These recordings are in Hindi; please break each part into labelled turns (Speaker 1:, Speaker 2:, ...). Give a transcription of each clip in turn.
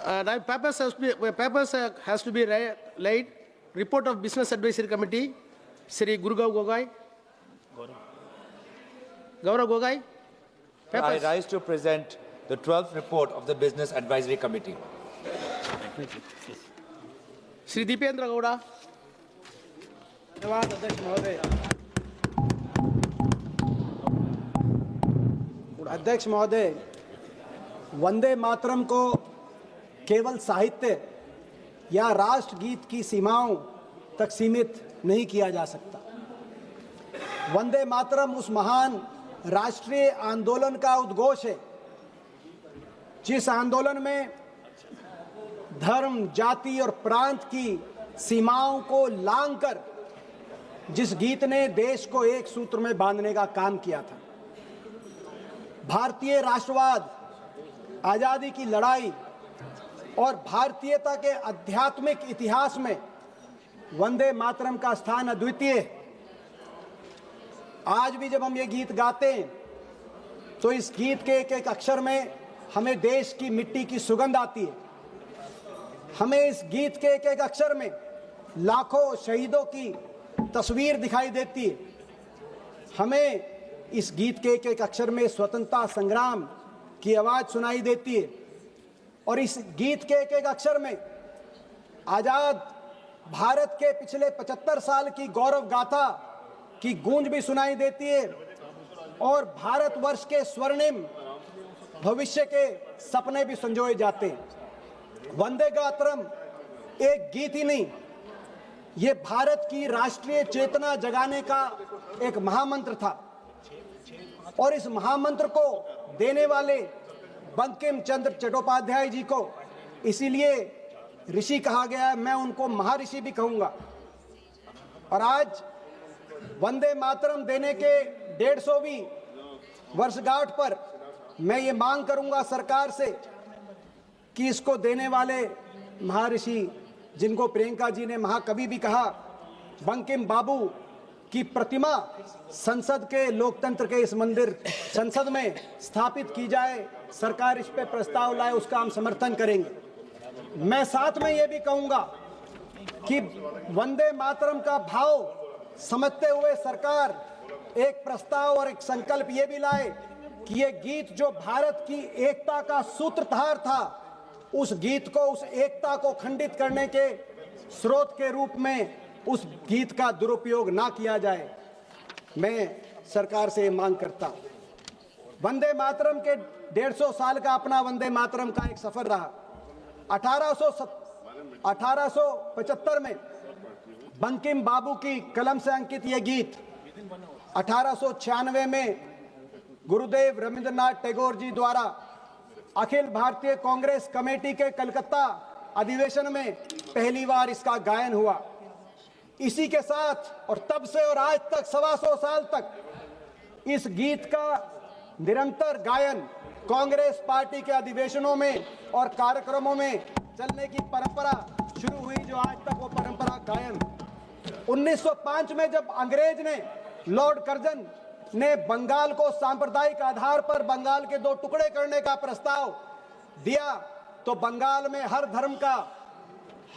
Speaker 1: Now papers has to be laid. Report of Business Advisory Committee, Sri Gaurav Gogai.
Speaker 2: I rise to present the 12th report of the Business Advisory Committee.
Speaker 1: Sri Deependra Gowda.
Speaker 3: धन्यवाद अध्यक्ष महोदय। अध्यक्ष महोदय, वंदे मातरम को केवल साहित्य या राष्ट्रगीत की सीमाओं तक सीमित नहीं किया जा सकता। वंदे मातरम उस महान राष्ट्रीय आंदोलन का उद्घोष है जिस आंदोलन में धर्म, जाति और प्रांत की सीमाओं को लांघकर जिस गीत ने देश को एक सूत्र में बांधने का काम किया था। भारतीय राष्ट्रवाद, आजादी की लड़ाई और भारतीयता के आध्यात्मिक इतिहास में वंदे मातरम का स्थान अद्वितीय है। आज भी जब हम ये गीत गाते हैं तो इस गीत के एक एक अक्षर में हमें देश की मिट्टी की सुगंध आती है। हमें इस गीत के एक एक अक्षर में लाखों शहीदों की तस्वीर दिखाई देती है। हमें इस गीत के एक एक अक्षर में स्वतंत्रता संग्राम की आवाज सुनाई देती है और इस गीत के एक एक अक्षर में आजाद भारत के पिछले 75 साल की गौरव गाथा की गूंज भी सुनाई देती है और भारतवर्ष के स्वर्णिम भविष्य के सपने भी संजोए जाते हैं। वंदे मातरम एक गीत ही नहीं, ये भारत की राष्ट्रीय चेतना जगाने का एक महामंत्र था और इस महामंत्र को देने वाले बंकिम चंद्र चट्टोपाध्याय जी को इसीलिए ऋषि कहा गया है। मैं उनको महर्षि भी कहूंगा। और आज वंदे मातरम देने के 150वीं वर्षगांठ पर मैं ये मांग करूंगा सरकार से कि इसको देने वाले महर्षि, जिनको प्रियंका जी ने महाकवि भी कहा, बंकिम बाबू की प्रतिमा संसद के लोकतंत्र के इस मंदिर संसद में स्थापित की जाए। सरकार इस पे प्रस्ताव लाए, उसका हम समर्थन करेंगे। मैं साथ में ये भी कहूंगा कि वंदे मातरम का भाव समझते हुए सरकार एक प्रस्ताव और एक संकल्प ये भी लाए कि ये गीत जो भारत की एकता का सूत्रधार था, उस गीत को, उस एकता को खंडित करने के स्रोत के रूप में उस गीत का दुरुपयोग ना किया जाए। मैं सरकार से मांग करता हूं। वंदे मातरम के 150 साल का अपना वंदे मातरम का एक सफर रहा। 1875 में बंकिम बाबू की कलम से अंकित यह गीत 1896 में गुरुदेव रविंद्रनाथ टैगोर जी द्वारा अखिल भारतीय कांग्रेस कमेटी के कलकत्ता अधिवेशन में पहली बार इसका गायन हुआ। इसी के साथ और तब से और आज तक 125 साल तक इस गीत का निरंतर गायन कांग्रेस पार्टी के अधिवेशनों में और कार्यक्रमों में चलने की परंपरा शुरू हुई, जो आज तक वो परंपरा कायम। 1905 में जब अंग्रेज ने, लॉर्ड कर्जन ने बंगाल को सांप्रदायिक आधार पर बंगाल के 2 टुकड़े करने का प्रस्ताव दिया, तो बंगाल में हर धर्म का,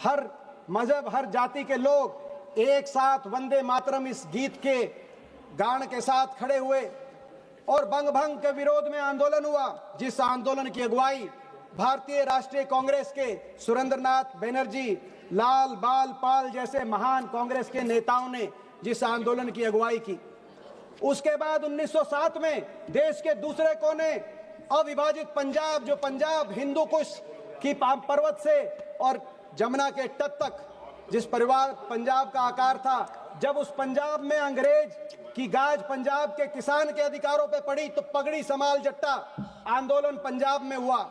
Speaker 3: हर मजहब, हर जाति के लोग एक साथ वंदे मातरम इस गीत के गान के साथ खड़े हुए और बंग भंग के विरोध में आंदोलन हुआ, जिस आंदोलन की अगुवाई भारतीय राष्ट्रीय कांग्रेस के सुरेंद्रनाथ बनर्जी, लाल बाल पाल जैसे महान कांग्रेस के नेताओं ने जिस आंदोलन की अगुवाई की। उसके बाद 1907 में देश के दूसरे कोने अविभाजित पंजाब, जो पंजाब हिंदू कुश की पर्वत से और जमुना के तट तक जिस परिवार पंजाब का आकार था, जब उस पंजाब में अंग्रेज की गाज पंजाब के किसान के अधिकारों पे पड़ी, तो पगड़ी समाल जट्टा आंदोलन पंजाब में हुआ।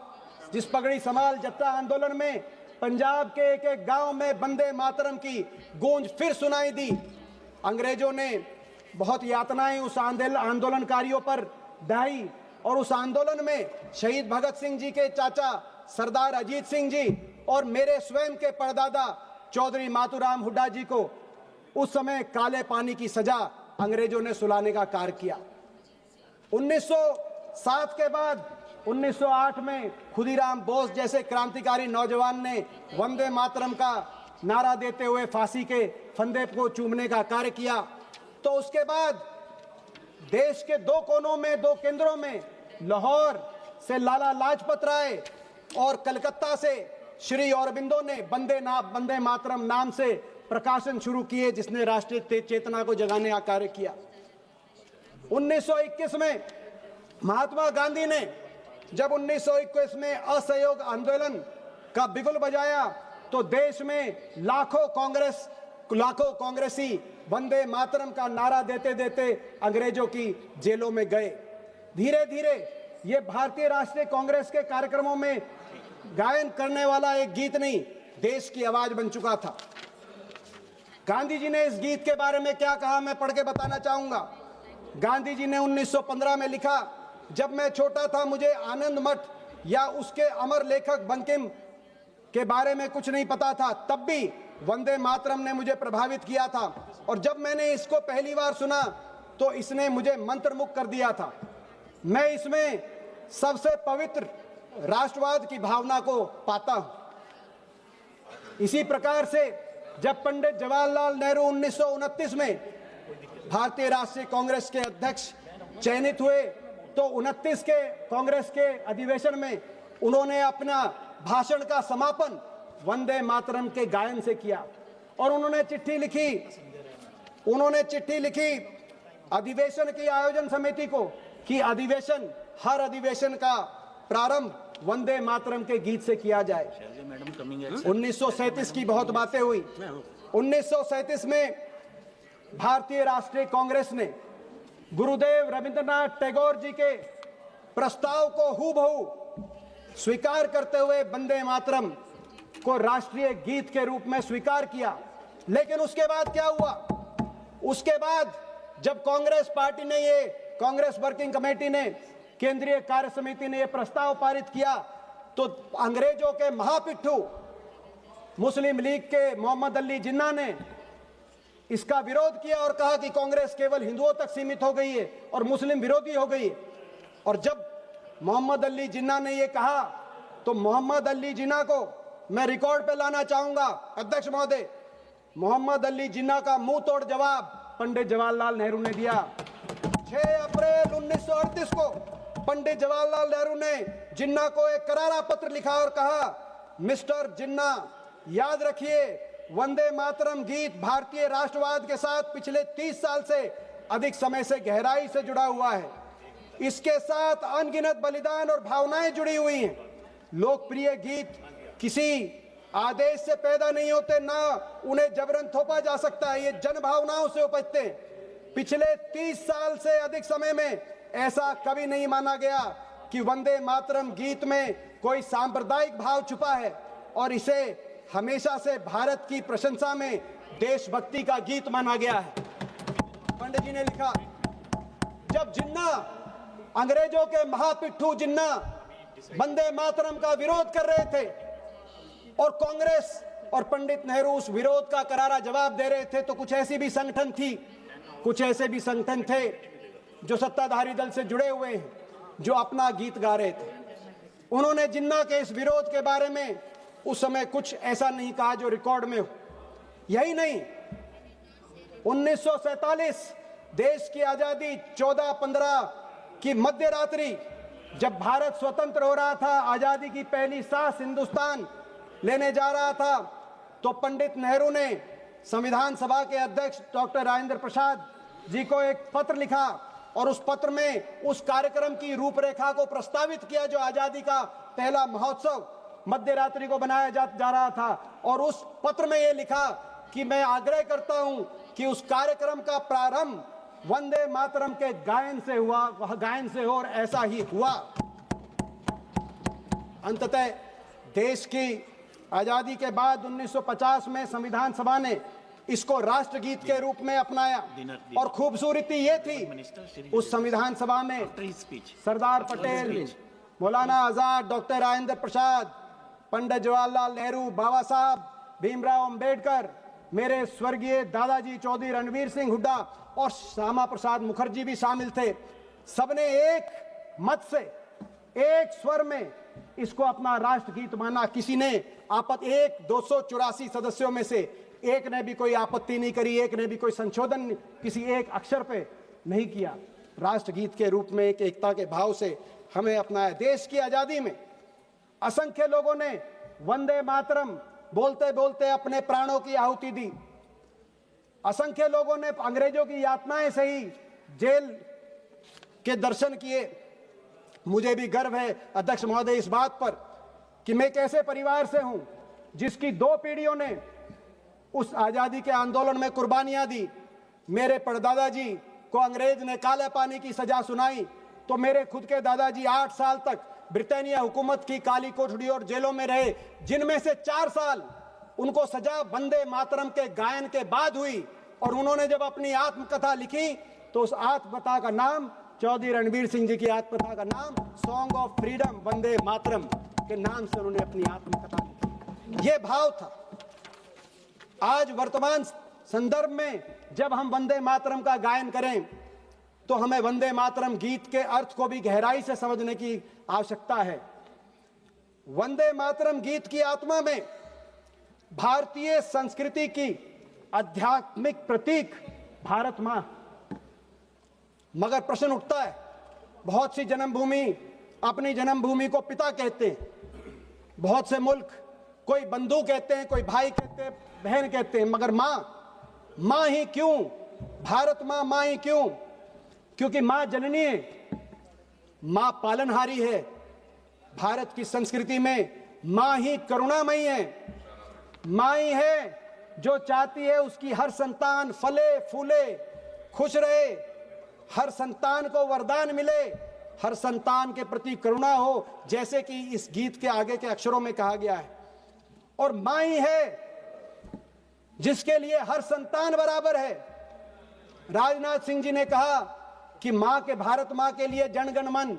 Speaker 3: जिस पगड़ी समाल जट्टा आंदोलन में पंजाब के एक एक गांव में वंदे मातरम की गूंज फिर सुनाई दी। अंग्रेजों ने बहुत यातनाएं उस आंदोलनकारियों पर ढाई और उस आंदोलन में शहीद भगत सिंह जी के चाचा सरदार अजीत सिंह जी और मेरे स्वयं के परदादा चौधरी मातूराम हुड्डा जी को उस समय काले पानी की सजा अंग्रेजों ने सुलाने का कार्य किया। 1907 के बाद 1908 में खुदीराम बोस जैसे क्रांतिकारी नौजवान ने वंदे मातरम का नारा देते हुए फांसी के फंदे को चूमने का कार्य किया, तो उसके बाद देश के दो कोनों में, दो केंद्रों में, लाहौर से लाला लाजपत राय और कलकत्ता से श्री अरबिंदो ने वंदे मातरम नाम से प्रकाशन शुरू किए, जिसने राष्ट्रीय चेतना को जगाने का कार्य किया। 1921 में महात्मा गांधी ने जब 1921 में असहयोग आंदोलन का बिगुल बजाया, तो देश में लाखों कांग्रेसी वंदे मातरम का नारा देते देते अंग्रेजों की जेलों में गए। धीरे धीरे ये भारतीय राष्ट्रीय कांग्रेस के कार्यक्रमों में गायन करने वाला एक गीत नहीं, देश की आवाज बन चुका था। गांधी जी ने इस गीत के बारे में क्या कहा, मैं पढ़ के बताना चाहूंगा। गांधी जी ने 1915 में लिखा, जब मैं छोटा था मुझे आनंद मठ या उसके अमर लेखक बंकिम के बारे में कुछ नहीं पता था, तब भी वंदे मातरम ने मुझे प्रभावित किया था, और जब मैंने इसको पहली बार सुना तो इसने मुझे मंत्रमुग्ध कर दिया था। मैं इसमें सबसे पवित्र राष्ट्रवाद की भावना को पाता हूं। इसी प्रकार से जब पंडित जवाहरलाल नेहरू 1929 में भारतीय राष्ट्रीय कांग्रेस के अध्यक्ष चयनित हुए, तो 29 के कांग्रेस के अधिवेशन में उन्होंने अपना भाषण का समापन वंदे मातरम के गायन से किया, और उन्होंने चिट्ठी लिखी अधिवेशन की आयोजन समिति को कि हर अधिवेशन का प्रारंभ वंदे मातरम के गीत से किया जाए। 1937 की बहुत बातें हुई। 1937 में भारतीय राष्ट्रीय कांग्रेस ने गुरुदेव रविंद्रनाथ टैगोर जी के प्रस्ताव को हूबहू स्वीकार करते हुए वंदे मातरम को राष्ट्रीय गीत के रूप में स्वीकार किया। लेकिन उसके बाद क्या हुआ? उसके बाद जब कांग्रेस पार्टी ने कांग्रेस वर्किंग कमेटी ने, केंद्रीय कार्य समिति ने यह प्रस्ताव पारित किया, तो अंग्रेजों के महापिट्ठू मुस्लिम लीग के मोहम्मद अली जिन्ना ने इसका विरोध किया और कहा कि कांग्रेस केवल हिंदुओं तक सीमित हो गई है और मुस्लिम विरोधी हो गई है। और जब मोहम्मद अली जिन्ना ने यह कहा, तो मोहम्मद अली जिन्ना को मैं रिकॉर्ड पे लाना चाहूंगा। अध्यक्ष महोदय, मोहम्मद अली जिन्ना का मुंह तोड़ जवाब पंडित जवाहरलाल नेहरू ने दिया। 6 अप्रैल 1938 को पंडित जवाहरलाल नेहरू ने जिन्ना को एक करारा पत्र लिखा और कहा, मिस्टर जिन्ना, याद रखिए वंदे मातरम गीत भारतीय राष्ट्रवाद के साथ पिछले 30 साल से अधिक समय से गहराई से जुड़ा हुआ है। इसके साथ अनगिनत बलिदान और भावनाएं जुड़ी हुई हैं। लोकप्रिय गीत किसी आदेश से पैदा नहीं होते, ना उन्हें जबरन थोपा जा सकता है, ये जन भावनाओं से उपजते हैं। पिछले 30 साल से अधिक समय में ऐसा कभी नहीं माना गया कि वंदे मातरम गीत में कोई सांप्रदायिक भाव छुपा है, और इसे हमेशा से भारत की प्रशंसा में देशभक्ति का गीत माना गया है। पंडित जी ने लिखा, जब जिन्ना, अंग्रेजों के महापिट्ठू जिन्ना वंदे मातरम का विरोध कर रहे थे और कांग्रेस और पंडित नेहरू उस विरोध का करारा जवाब दे रहे थे, तो कुछ ऐसे भी संगठन थे जो सत्ताधारी दल से जुड़े हुए हैं, जो अपना गीत गा रहे थे। उन्होंने जिन्ना के इस विरोध के बारे में उस समय कुछ ऐसा नहीं कहा जो रिकॉर्ड में हो। यही नहीं, 1947 देश की आजादी 14-15 की मध्य रात्रि, जब भारत स्वतंत्र हो रहा था, आजादी की पहली सांस हिंदुस्तान लेने जा रहा था, तो पंडित नेहरू ने संविधान सभा के अध्यक्ष डॉक्टर राजेंद्र प्रसाद जी को एक पत्र लिखा, और उस पत्र में उस कार्यक्रम की रूपरेखा को प्रस्तावित किया जो आजादी का पहला महोत्सव मध्य रात्रि को बनाया जा रहा था। और उस पत्र में यह लिखा कि मैं आग्रह करता हूं कि उस कार्यक्रम का प्रारंभ वंदे मातरम के गायन से हो, और ऐसा ही हुआ। अंततः देश की आजादी के बाद 1950 में संविधान सभा ने इसको राष्ट्रगीत के रूप में अपनाया, और खूबसूरती ये थी उस संविधान सभा में सरदार पटेल, मौलाना आजाद, डॉक्टर राजेंद्र प्रसाद, पंडित जवाहरलाल नेहरू, बाबा साहब भीमराव अंबेडकर, मेरे स्वर्गीय दादाजी चौधरी रणवीर सिंह हुड्डा और श्यामा प्रसाद मुखर्जी भी शामिल थे। सबने एक मत से एक स्वर में इसको अपना राष्ट्रगीत माना। किसी ने 284 सदस्यों में से एक ने भी कोई आपत्ति नहीं करी, एक ने भी कोई संशोधन किसी एक अक्षर पे नहीं किया। राष्ट्रगीत के रूप में एक एकता के भाव से हमें अपनाया। देश की आजादी में असंख्य लोगों ने वंदे मातरम बोलते बोलते अपने प्राणों की आहुति दी। असंख्य लोगों ने अंग्रेजों की यातनाएं सही, जेल के दर्शन किए। मुझे भी गर्व है अध्यक्ष महोदय इस बात पर कि मैं एक ऐसे परिवार से हूं जिसकी 2 पीढ़ियों ने उस आजादी के आंदोलन में कुर्बानियां दी। मेरे परदादा जी को अंग्रेज ने काले पानी की सजा सुनाई तो मेरे खुद के दादाजी 8 साल तक ब्रिटानिया हुकूमत की काली कोठड़ी और जेलों में रहे, जिनमें से 4 साल उनको सजा वंदे मातरम के गायन के बाद हुई। और उन्होंने जब अपनी आत्मकथा लिखी तो उस आत्मकथा का नाम, चौधरी रणबीर सिंह जी की आत्मकथा का नाम song of freedom Vande Mataram के नाम से उन्होंने अपनी आत्मकथा लिखी। ये भाव था। आज वर्तमान संदर्भ में जब हम वंदे मातरम का गायन करें तो हमें वंदे मातरम गीत के अर्थ को भी गहराई से समझने की आवश्यकता है। वंदे मातरम गीत की आत्मा में भारतीय संस्कृति की आध्यात्मिक प्रतीक भारत मां। मगर प्रश्न उठता है, बहुत सी जन्मभूमि अपनी जन्मभूमि को पिता कहते हैं, बहुत से मुल्क कोई बंधु कहते हैं, कोई भाई कहते हैं, बहन कहते हैं, मगर मां ही क्यों? भारत मां ही क्यों? क्योंकि मां जननी है, मां पालनहारी है। भारत की संस्कृति में मां ही करुणामयी है। मां ही है जो चाहती है उसकी हर संतान फले फूले, खुश रहे, हर संतान को वरदान मिले, हर संतान के प्रति करुणा हो, जैसे कि इस गीत के आगे के अक्षरों में कहा गया है। और मां ही है जिसके लिए हर संतान बराबर है। राजनाथ सिंह जी ने कहा कि मां के, भारत मां के लिए जन गण मन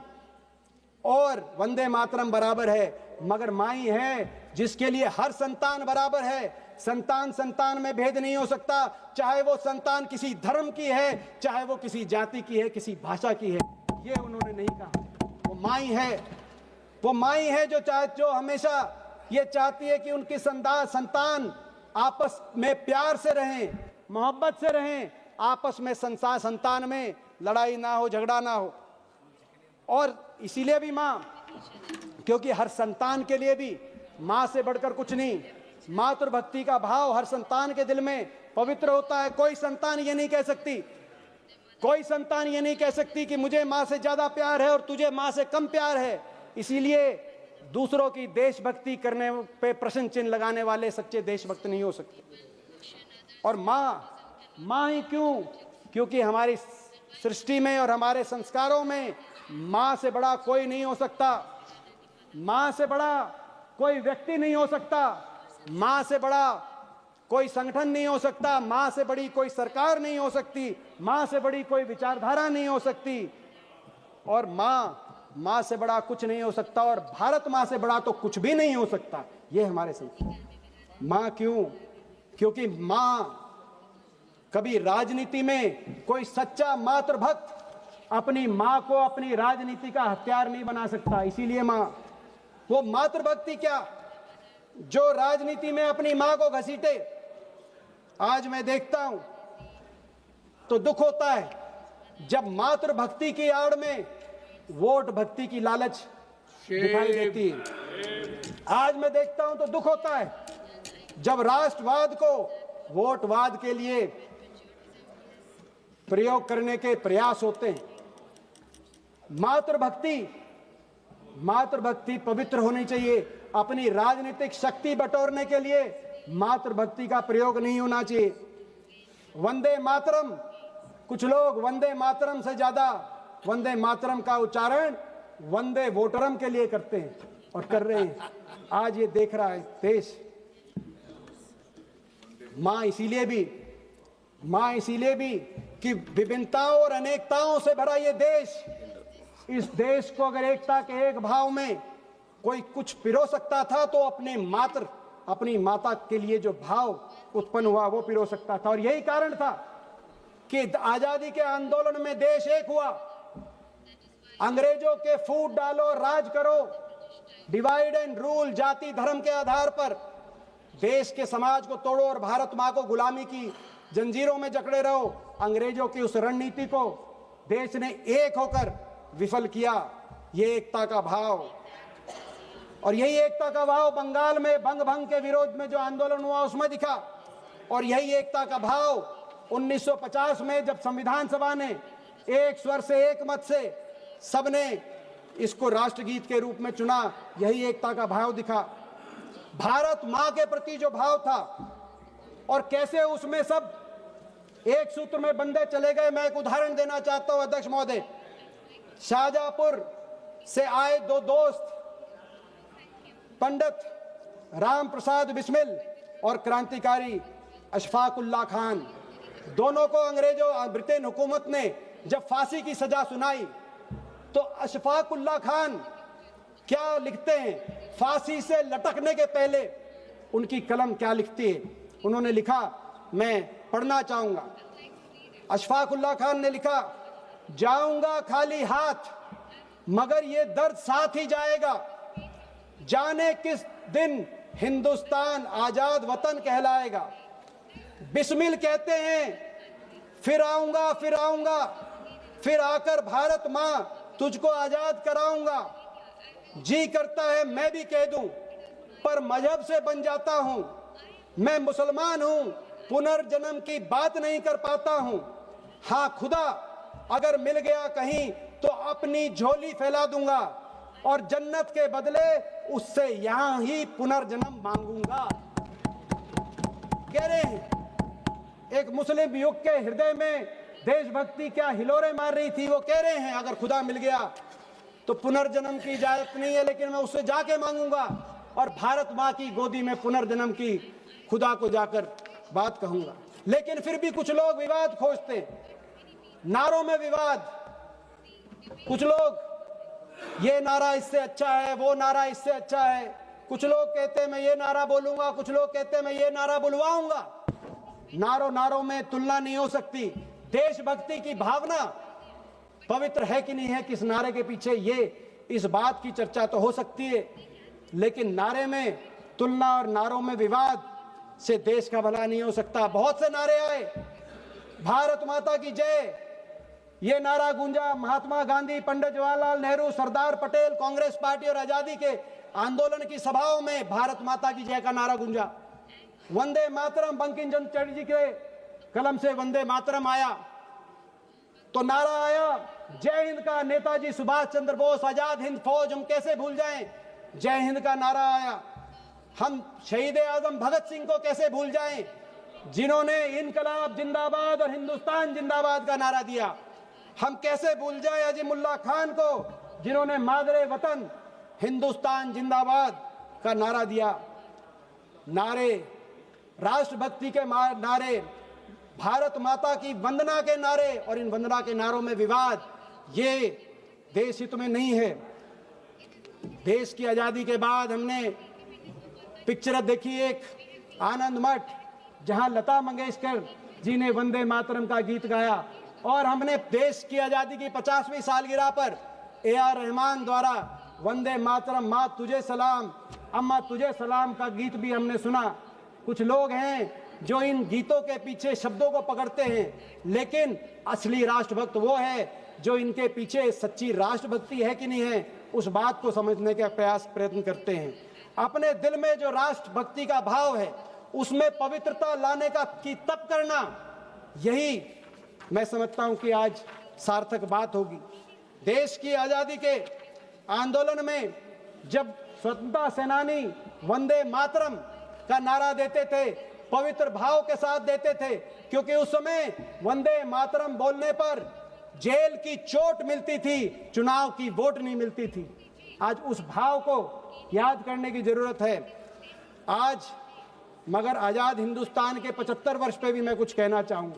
Speaker 3: और वंदे मातरम बराबर है, मगर मां ही है जिसके लिए हर संतान बराबर है। संतान संतान में भेद नहीं हो सकता, चाहे वो संतान किसी धर्म की है, चाहे वो किसी जाति की है, किसी भाषा की है। ये उन्होंने नहीं कहा। वो मां ही है, वो मां ही है जो हमेशा ये चाहती है कि उनकी संतान आपस में प्यार से रहें, मोहब्बत से रहें, आपस में संतान में लड़ाई ना हो, झगड़ा ना हो। और इसीलिए भी मां, क्योंकि हर संतान के लिए भी मां से बढ़कर कुछ नहीं। मातृभक्ति का भाव हर संतान के दिल में पवित्र होता है। कोई संतान ये नहीं कह सकती कि मुझे मां से ज्यादा प्यार है और तुझे मां से कम प्यार है। इसीलिए दूसरों की देशभक्ति करने पे प्रश्न चिन्ह लगाने वाले सच्चे देशभक्त नहीं हो सकते। और मां ही क्यों? क्योंकि हमारी सृष्टि में और हमारे संस्कारों में मां से बड़ा कोई नहीं हो सकता। मां से बड़ा कोई व्यक्ति नहीं हो सकता। मां से बड़ा कोई संगठन नहीं हो सकता। मां से बड़ी कोई सरकार नहीं हो सकती। मां से बड़ी कोई विचारधारा नहीं हो सकती। और मां से बड़ा कुछ नहीं हो सकता। और भारत मां से बड़ा तो कुछ भी नहीं हो सकता। ये हमारे संस्कार। मां क्यों? क्योंकि मां कभी राजनीति में कोई सच्चा मातृभक्त अपनी मां को अपनी राजनीति का हथियार नहीं बना सकता। इसीलिए मां, वो मातृभक्ति क्या जो राजनीति में अपनी मां को घसीटे। आज मैं देखता हूं तो दुख होता है जब मातृभक्ति की आड़ में वोट भक्ति की लालच दिखाई देती है। आज मैं देखता हूं तो दुख होता है जब राष्ट्रवाद को वोटवाद के लिए प्रयोग करने के प्रयास होते हैं। मातृभक्ति पवित्र होनी चाहिए। अपनी राजनीतिक शक्ति बटोरने के लिए मातृभक्ति का प्रयोग नहीं होना चाहिए। वंदे मातरम, कुछ लोग वंदे मातरम से ज्यादा वंदे मातरम का उच्चारण वंदे वोटरम के लिए करते हैं और कर रहे हैं। आज ये देख रहा है देश। मां इसीलिए भी कि विभिन्नताओं और अनेकताओं से भरा ये देश, इस देश को अगर एकता के एक भाव में कोई कुछ पिरो सकता था तो अपनी माता के लिए जो भाव उत्पन्न हुआ वो पिरो सकता था। और यही कारण था कि आजादी के आंदोलन में देश एक हुआ। अंग्रेजों के फूट डालो, राज करो, डिवाइड एंड रूल, जाति धर्म के आधार पर देश के समाज को तोड़ो और भारत मां को गुलामी की जंजीरों में जकड़े रहो। अंग्रेजों की उस रणनीति को देश ने एक होकर विफल किया। ये एकता का भाव, और यही एकता का भाव बंगाल में बंग भंग के विरोध में जो आंदोलन हुआ उसमें दिखा। और यही एकता का भाव 1950 में जब संविधान सभा ने एक स्वर से एक मत से सबने इसको राष्ट्रगीत के रूप में चुना, यही एकता का भाव दिखा। भारत मां के प्रति जो भाव था और कैसे उसमें सब एक सूत्र में बंधे चले गए। मैं एक उदाहरण देना चाहता हूं अध्यक्ष महोदय। शाहजहांपुर से आए दो दोस्त पंडित राम प्रसाद बिस्मिल और क्रांतिकारी अशफाक उल्लाह खान, दोनों को अंग्रेजों ब्रिटेन हुकूमत ने जब फांसी की सजा सुनाई तो अशफाक उल्लाह खान क्या लिखते हैं, फांसी से लटकने के पहले उनकी कलम क्या लिखती है, उन्होंने लिखा, मैं पढ़ना चाहूंगा। अशफाक उल्लाह खान ने लिखा, जाऊंगा खाली हाथ मगर ये दर्द साथ ही जाएगा, जाने किस दिन हिंदुस्तान आजाद वतन कहलाएगा। बिस्मिल कहते हैं, फिर आऊंगा फिर आकर भारत मां तुझको आजाद कराऊंगा। जी करता है मैं भी कह दूं पर मजहब से बन जाता हूं। मैं मुसलमान हूं, पुनर्जन्म की बात नहीं कर पाता हूं। हां खुदा अगर मिल गया कहीं तो अपनी झोली फैला दूंगा और जन्नत के बदले उससे यहां ही पुनर्जन्म मांगूंगा। कह रहे हैं एक मुस्लिम युग के हृदय में देशभक्ति क्या हिलोरे मार रही थी। वो कह रहे हैं अगर खुदा मिल गया तो पुनर्जन्म की इजाजत नहीं है, लेकिन मैं उससे जाके मांगूंगा और भारत मां की गोदी में पुनर्जन्म की खुदा को जाकर बात कहूंगा। लेकिन फिर भी कुछ लोग विवाद खोजते, नारों में विवाद। कुछ लोग ये नारा इससे अच्छा है, वो नारा इससे अच्छा है। कुछ लोग कहते हैं मैं ये नारा बोलूंगा, कुछ लोग कहते हैं मैं ये नारा बुलवाऊंगा। नारों में तुलना नहीं हो सकती। देशभक्ति की भावना पवित्र है कि नहीं है, किस नारे के पीछे, ये इस बात की चर्चा तो हो सकती है, लेकिन नारे में तुलना और नारों में विवाद से देश का भला नहीं हो सकता। बहुत से नारे आए, भारत माता की जय, ये नारा गूंजा। महात्मा गांधी, पंडित जवाहरलाल नेहरू, सरदार पटेल, कांग्रेस पार्टी और आजादी के आंदोलन की सभाओं में भारत माता की जय का नारा गूंजा। वंदे मातरम, बंकिम चंद्र चटर्जी के कलम से वंदे मातरम आया तो नारा आया जय हिंद का। नेताजी सुभाष चंद्र बोस, आजाद हिंद फौज, हम कैसे भूल जाएं, जय हिंद का नारा आया। हम शहीद आजम भगत सिंह को कैसे भूल जाएं, जिन्होंने इनकलाब जिंदाबाद और हिंदुस्तान जिंदाबाद का नारा दिया। हम कैसे भूल जाएं अजीमुल्लाह खान को, जिन्होंने मादरे वतन हिंदुस्तान जिंदाबाद का नारा दिया। नारे राष्ट्रभक्ति के नारे, भारत माता की वंदना के नारे, और इन वंदना के नारों में विवाद, ये देश हित में नहीं है। देश की आजादी के बाद हमने पिक्चर देखी एक आनंद मठ, जहां लता मंगेशकर जी ने वंदे मातरम का गीत गाया, और हमने देश की आजादी की 50वीं सालगिरह पर AR रहमान द्वारा वंदे मातरम, माँ तुझे सलाम, अम्मा तुझे सलाम का गीत भी हमने सुना। कुछ लोग हैं जो इन गीतों के पीछे शब्दों को पकड़ते हैं, लेकिन असली राष्ट्रभक्त वो है जो इनके पीछे सच्ची राष्ट्रभक्ति है कि नहीं है, उस बात को समझने का प्रयत्न करते हैं। अपने दिल में जो राष्ट्रभक्ति का भाव है उसमें पवित्रता लाने का की तप करना, यही मैं समझता हूं कि आज सार्थक बात होगी। देश की आजादी के आंदोलन में जब स्वतंत्रता सेनानी वंदे मातरम का नारा देते थे, पवित्र भाव के साथ देते थे, क्योंकि उस समय वंदे मातरम बोलने पर जेल की चोट मिलती थी, चुनाव की वोट नहीं मिलती थी। आज उस भाव को याद करने की जरूरत है। आज मगर आजाद हिंदुस्तान के 75 वर्ष पे भी मैं कुछ कहना चाहूंगा।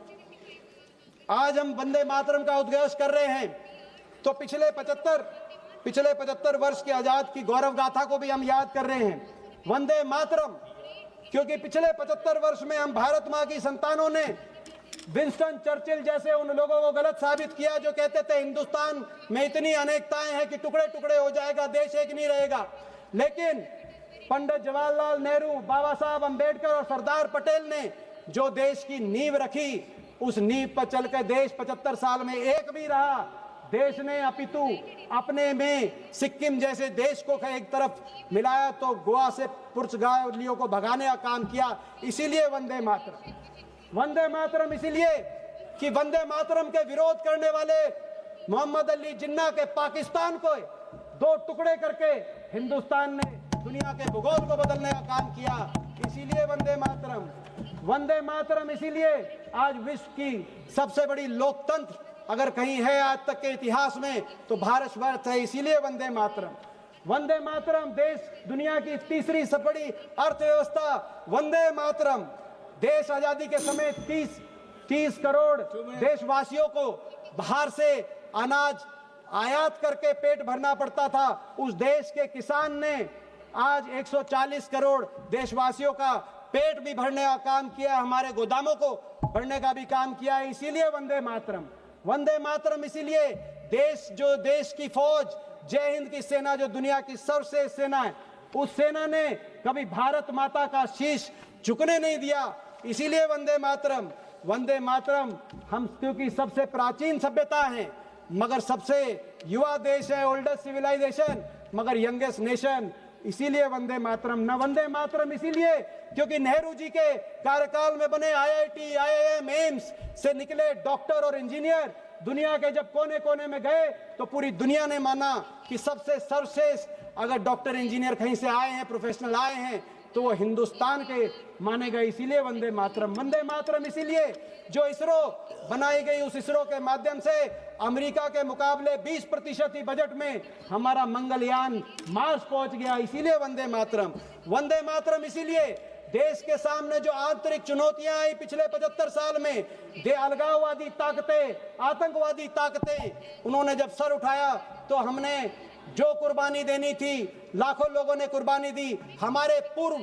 Speaker 3: आज हम वंदे मातरम का उद्घोष कर रहे हैं तो पिछले 75 वर्ष के आजाद की गौरव गाथा को भी हम याद कर रहे हैं। वंदे मातरम, क्योंकि पिछले 75 वर्ष में हम भारत मां की संतानों ने विंस्टन चर्चिल जैसे उन लोगों को गलत साबित किया जो कहते थे हिंदुस्तान में इतनी अनेकताएं हैं कि टुकड़े टुकड़े हो जाएगा, देश एक नहीं रहेगा। लेकिन पंडित जवाहरलाल नेहरू, बाबा साहब अंबेडकर और सरदार पटेल ने जो देश की नींव रखी, उस नींव पर चलकर देश 75 साल में एक भी रहा। देश ने अपितु अपने में सिक्किम जैसे देश को एक तरफ मिलाया तो गोवा से पुर्तगालियों को भगाने का काम किया। इसीलिए वंदे मातरम, वंदे मातरम इसीलिए कि वंदे मातरम के विरोध करने वाले मोहम्मद अली जिन्ना के पाकिस्तान को दो टुकड़े करके हिंदुस्तान ने दुनिया के भूगोल को बदलने का काम किया। इसीलिए वंदे मातरम, वंदे मातरम इसीलिए आज विश्व की सबसे बड़ी लोकतंत्र अगर कहीं है आज तक के इतिहास में तो भारतवर्ष है। इसीलिए वंदे मातरम, वंदे मातरम देश दुनिया की तीसरी सबसे बड़ी अर्थव्यवस्था। वंदे मातरम देश आजादी के समय 30 करोड़ देशवासियों को बाहर से अनाज आयात करके पेट भरना पड़ता था। उस देश के किसान ने आज 140 करोड़ देशवासियों का पेट भी भरने का काम किया, हमारे गोदामों को भरने का भी काम किया है। इसीलिए वंदे मातरम, वंदे मातरम इसीलिए देश की फौज, जय हिंद की सेना जो दुनिया की सर्वश्रेष्ठ सेना है, उस सेना ने कभी भारत माता का शीश झुकने नहीं दिया। इसीलिए वंदे मातरम, वंदे मातरम हम क्योंकि सबसे प्राचीन सभ्यता है मगर सबसे युवा देश है, ओल्डेस्ट सिविलाइजेशन मगर यंगेस्ट नेशन। इसीलिए वंदे मातरम। न वंदे मातरम इसीलिए क्योंकि नेहरू जी के कार्यकाल में बने IIT, IIM, एम्स से निकले डॉक्टर और इंजीनियर दुनिया के जब कोने कोने में गए तो पूरी दुनिया ने माना कि सबसे सर्वश्रेष्ठ अगर डॉक्टर इंजीनियर कहीं से आए हैं, प्रोफेशनल आए हैं तो वो हिंदुस्तान के माने गए। इसीलिए वंदे मातरम, वंदे मातरम इसीलिए जो इसरो बनाई गई, उस इसरो के माध्यम से अमेरिका के मुकाबले 20% ही बजट में हमारा मंगलयान मार्स पहुंच गया। इसीलिए वंदे मातरम, वंदे मातरम इसीलिए देश के सामने जो आंतरिक चुनौतियां आई पिछले 75 साल में, अलगाववादी ताकतें, आतंकवादी ताकतें, उन्होंने जब सर उठाया तो हमने जो कुर्बानी देनी थी लाखों लोगों ने कुर्बानी दी। हमारे पूर्व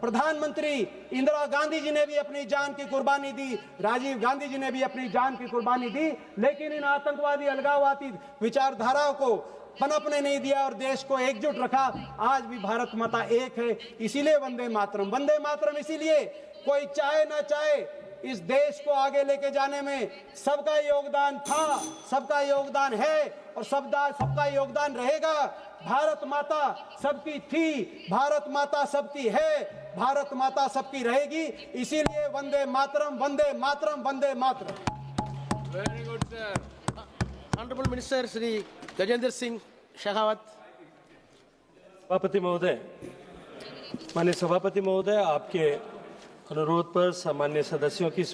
Speaker 3: प्रधानमंत्री इंदिरा गांधी जी ने भी अपनी जान की कुर्बानी दी, राजीव गांधी जी ने भी अपनी जान की कुर्बानी दी, लेकिन इन आतंकवादी अलगाववादी विचारधाराओं को पनपने नहीं दिया और देश को एकजुट रखा। आज भी भारत माता एक है। इसीलिए वंदे मातरम, वंदे मातरम इसीलिए कोई चाहे ना चाहे इस देश को आगे लेके जाने में सबका योगदान था, सबका योगदान है और सबका योगदान रहेगा। भारत माता सबकी थी, भारत माता सबकी है, भारत माता सबकी रहेगी। इसीलिए Vande Mataram, Vande Mataram, Vande Mataram.
Speaker 1: Very good sir. Honourable minister Shri Gajendra Singh Shekhawat.
Speaker 4: सभापति महोदय, माननीय सभापति महोदय, आपके अनुरोध पर सामान्य सदस्यों की